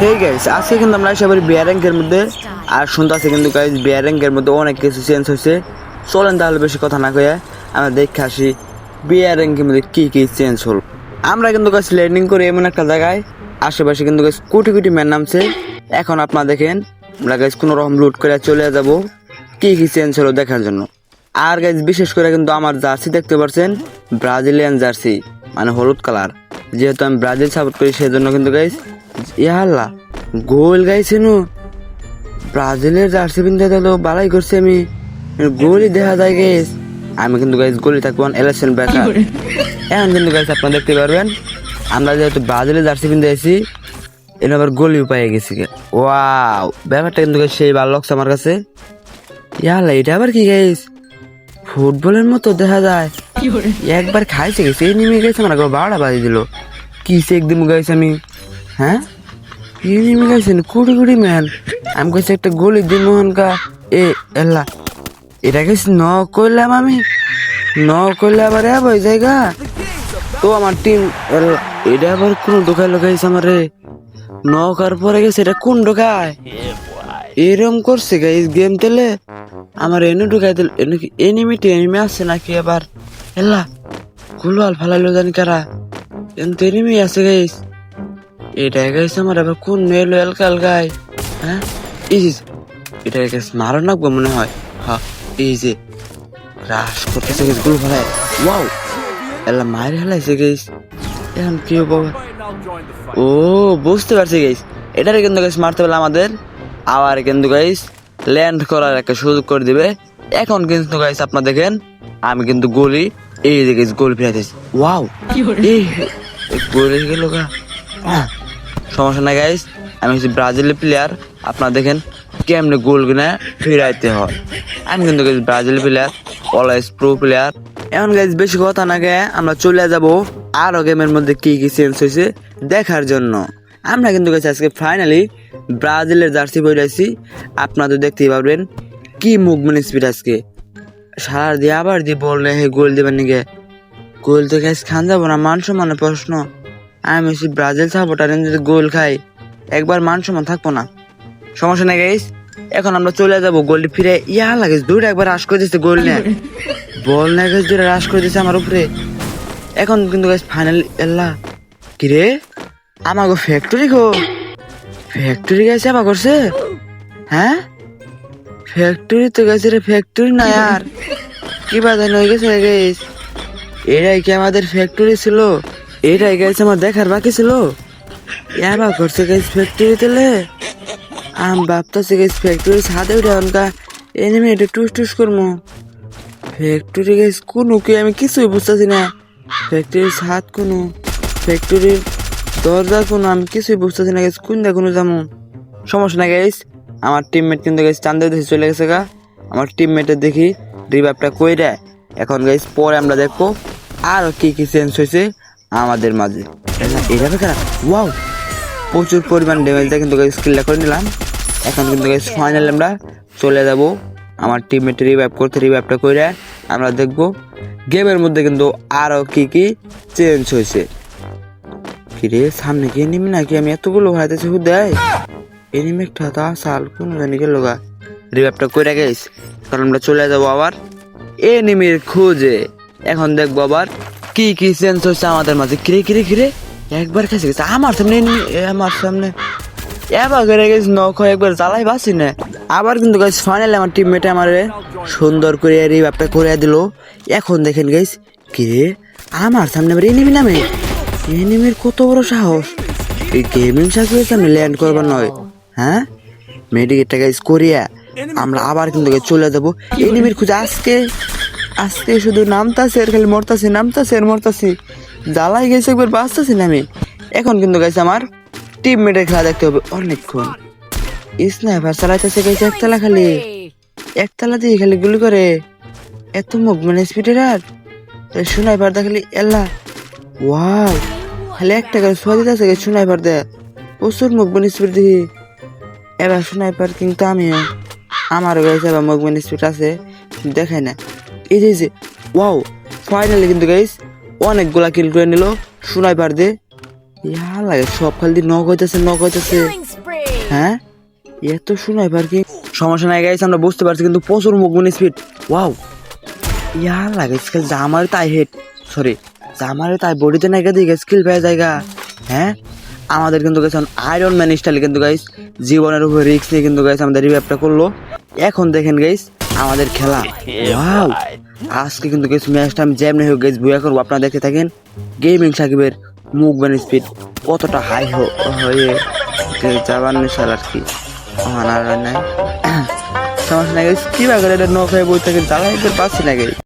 Hey guys, আজকে কিন্তু আমরা সবাই বিয়ার র্যাঙ্কের মধ্যে আর শুনতেছি কিন্তু গাইস বিয়ার র্যাঙ্কের মধ্যে অনেক কিছু চেঞ্জ হয়েছে। চলেন তাহলে বেশি কথা না কয়ে আমরা দেখে আসি বিয়ার র্যাঙ্কের মধ্যে কি কি চেঞ্জ হল। আমরা কিন্তু গাইস ল্যান্ডিং করে এমন একটা জায়গায় আশেপাশে কিন্তু গাইস কোটি কোটি ম্যান নামছে। এখন আপনারা দেখেন আমরা গাইস কোনো রকম লুট করে চলে যাব কি কি চেঞ্জ হলো দেখার জন্য। আর গাইস বিশেষ করে কিন্তু আমার জার্সি দেখতে পাচ্ছেন ব্রাজিলিয়ান জার্সি, মানে হলুদ কালার। যেহেতু আমি ব্রাজিল সাপোর্ট করি সেজন্য কিন্তু গাইস ইয়াল্লা গোল গাইছে নু ব্রাজিলের জার্সি পিনতে তো বালাই করছি আমি, গোলই দেখা যায় গাইস। আমি কিন্তু গাইস গোলই থাকবো এলেকশন ব্যাকার। এখন কিন্তু গাইস আপনারা দেখতে পারবেন আমরা যেহেতু ব্রাজিলের জার্সি পিনতে আছি এর আবার গোলিও পেয়ে গেছি। ওয়াও, ব্যাপারটা কিন্তু গাইস সেই ভালো লাগছে আমার কাছে। ইয়াল্লা এটা আবার কি গাইস ফুটবলের মতো দেখা যায়। একবার খাইছে গেছে এই নেমে গেছে আমার 12টা বাজে দিল। কি চেক দিব গাইছে আমি, হ্যাঁ এই নেমে গেছেন কুড়ি কুড়ি ম্যান। আমি কাছে একটা গোলি দিই মোহনকা এ এল্লা এটা গেছি ন করলাম আমি, ন করলে আবার ওই জায়গা তো আমার টিম এটা আবার কোন ঢোকায় লোকাইছে আমার রে। নকার পরে গেছে এটা কোন ঢোকায় এরম করছে গাইস গেম তেলে আমার এনে ঢুকাই দিল। এনিমি আসছে নাকি আবার এলা গুলাল ফালাইলো জানি কারা এমন এনিমি আছে গাইস। এটা গাইছে আমার আবার কোন এলো এলকা এলকায়, হ্যাঁ এই যে এটা গাইস মারো নাকবো মনে হয়। হ্যাঁ এই যে রাশ করতেছে গাইস গুলো ফালায়। ওয়াও এলা মার হেলাইছে গাইস। এখন কি হবো ও বুঝতে পারছি গাইস, এটারে কিন্তু গাইস মারতে পারলে আমাদের আবার কিন্তু গাইস ল্যান্ড করার একটা সুযোগ করে দিবে। এখন কিন্তু গাইস আপনারা দেখেন আমি কিন্তু গোলি এই যে গাইস গোল ফিরাইতেছি। ওয়াও এই গোল এসে গেল গা, সমস্যা নাই গাইস আমি হচ্ছে ব্রাজিলের প্লেয়ার। আপনারা দেখেন কেমনে গোল কিনা ফিরাইতে হয়। আমি কিন্তু guys Brazil player, always pro player. এখন গাইস বেশি কথা না গে আমরা চলে যাব আরো গেমের মধ্যে কি কি চেঞ্জ হয়েছে দেখার জন্য। আমরা কিন্তু গাইস আজকে ফাইনালি ব্রাজিলের জার্সি পরেছি। আপনারা তো দেখতেই পারবেন কি মুভমেন্ট স্পিড আজকে। সার দিয়ে আবার দিয়ে বললে হে গোল দেবেন নাকি, গোল তো গাইস খান যাবো না, মান সম্মানের প্রশ্ন। আমি হচ্ছে ব্রাজিল সাপোর্টার, যদি গোল খাই একবার মান সম্মান থাকবো না। সমস্যা নাই গাইস, এখন আমরা চলে যাবো গোলটি ফিরে ইয়া লাগে দুইটা একবার রাশ করে দিচ্ছে গোল নেয় বল না গাইস দুইটা রাশ করে দিচ্ছে আমার উপরে। এখন কিন্তু গাইস ফাইনাল এল্লা কিরে আমার ফ্যাক্টরি গো, ফ্যাক্টরি গেছে আবার করছে, হ্যাঁ ফ্যাক্টরি তো গেছে রে, ফ্যাক্টরি না আর কি বাধা হয়ে গেছে গাইস। এটাই কি আমাদের ফ্যাক্টরি ছিল? এটাই গাইস আমার দেখার বাকি ছিল। এবার করছে গাইস ফ্যাক্টরি তেলে আম ভাবতেছি গাইস ফ্যাক্টরি ছাদে উঠে অনকা এনিমি এটা টুস টুস করবো। ফ্যাক্টরি গাইস কোনো কি আমি কিছুই বুঝতেছি না। ফ্যাক্টরির ছাদ কোনো, ফ্যাক্টরির দরজা কোনো, আমি কিছুই বুঝতেছি না গাইস কোন কোনো যেমন। সমস্যা নাই গাইস, আমার টিমমেট কিন্তু গাইস চান্দা দেখে চলে গেছে গা। আমার টিমমেটের দেখি রিভাইভটা কইরা এখন গাইস পরে আমরা দেখবো আরো কি কি চেঞ্জ হয়েছে আমাদের মাঝে। এটা খারাপ ওয়াও প্রচুর পরিমাণ ড্যামেজটা কিন্তু গাইস কিলটা করে নিলাম। এখন কিন্তু গাইস ফাইনালি আমরা চলে যাব আমার টিমমেট রিভাইভ করতে। রিভাইভটা কইরা আমরা দেখবো গেমের মধ্যে কিন্তু আরো কি কি চেঞ্জ হয়েছে। কিরে সামনে কি এনিমি নাকি? আমি এতগুলো হাইতেছি দেয় এনিমি একটা তো আসাল কোন জানি গেল গা। রিভাইভটা কইরা গাইস কারণ আমরা চলে যাবো আবার এনিমির খোঁজে। এখন দেখবো আবার কি কি চেঞ্জ হচ্ছে আমাদের মাঝে। কিরে কিরে কিরে একবার কাছে গেছে আমার সামনে এনিমি, আমার সামনে এবার করে গেছে নখ একবার জ্বালাই বাসি না। আবার কিন্তু গাইস ফাইনালি আমার টিমমেটে আমারে সুন্দর করে রিভাইভটা করে দিল। এখন দেখেন গাইস কিরে আমার সামনে আবার এনিমি নামে, এনিমির কত বড় সাহস এই গেমিং সার্কিটের সামনে ল্যান্ড করবার নয়। হ্যাঁ মেডিকেটটা গাইস করিয়া আমরা আবার কিন্তু চলে যাবো এনিমির খুঁজে। আজকে আজকে শুধু নামতাছে আর খালি মরতাছি, নামতাছে আর মরতাছি, জ্বালাই গেছে একবার বাঁচতাছি না আমি। এখন কিন্তু গাইছে আমার টিমমেটের খেলা দেখতে হবে অনেকক্ষণ। স্নাইপার চালাইতেছে গাইছে একতলা, খালি একতলা দিয়ে খালি গুলি করে, এত মুভমেন্ট স্পিডের। আর স্নাইপার দা খালি এল্লা ওয়াও খালি একটা করে ছোঁয়া দিতেছে স্নাইপার দে, প্রচুর মুভমেন্ট স্পিড দেখি। এবার স্নাইপার কিন্তু আমিও আমারও গাইছে এবার মুভমেন্ট স্পিড আছে দেখাই না। এই যে ওয়াও ফাইনালি কিন্তু গাইস অনেকগুলা কিল করে নিল স্নাইপার দিয়ে। ইয়া লাগে সব খালি নক হইতেছে নক হইতেছে। হ্যাঁ এত স্নাইপার কি সমস্যা নাই গাইস আমরা বুঝতে পারছি কিন্তু প্রচুর মুভমেন্ট স্পিড ওয়াও ইয়ার লাগে স্কিল জামার তাই হেড সরি জামার তাই বডিতে নাকি দিকে স্কিল পেয়ে জায়গা হ্যাঁ আমাদের কিন্তু গাইস আয়রন ম্যান স্টাইল কিন্তু গাইস জীবনের উপর রিস্ক নিয়ে কিন্তু গাইস আমাদের রিভাইভটা করলো এখন দেখেন গাইস আমাদের খেলা ওয়াও আজকে কিন্তু গাইস ম্যাচটা আমি জ্যাম নেই গাইস বুয়া করবো আপনারা দেখতে থাকেন গেমিং সাকিবের মুভমেন্ট স্পিড কতটা হাই হয়ে যাবার নেশাল আর কি নাই সমস্যা নাই গাইস কি বাগারে নৌকায় বই থেকে জ্বালাইতে পারছি না গাইস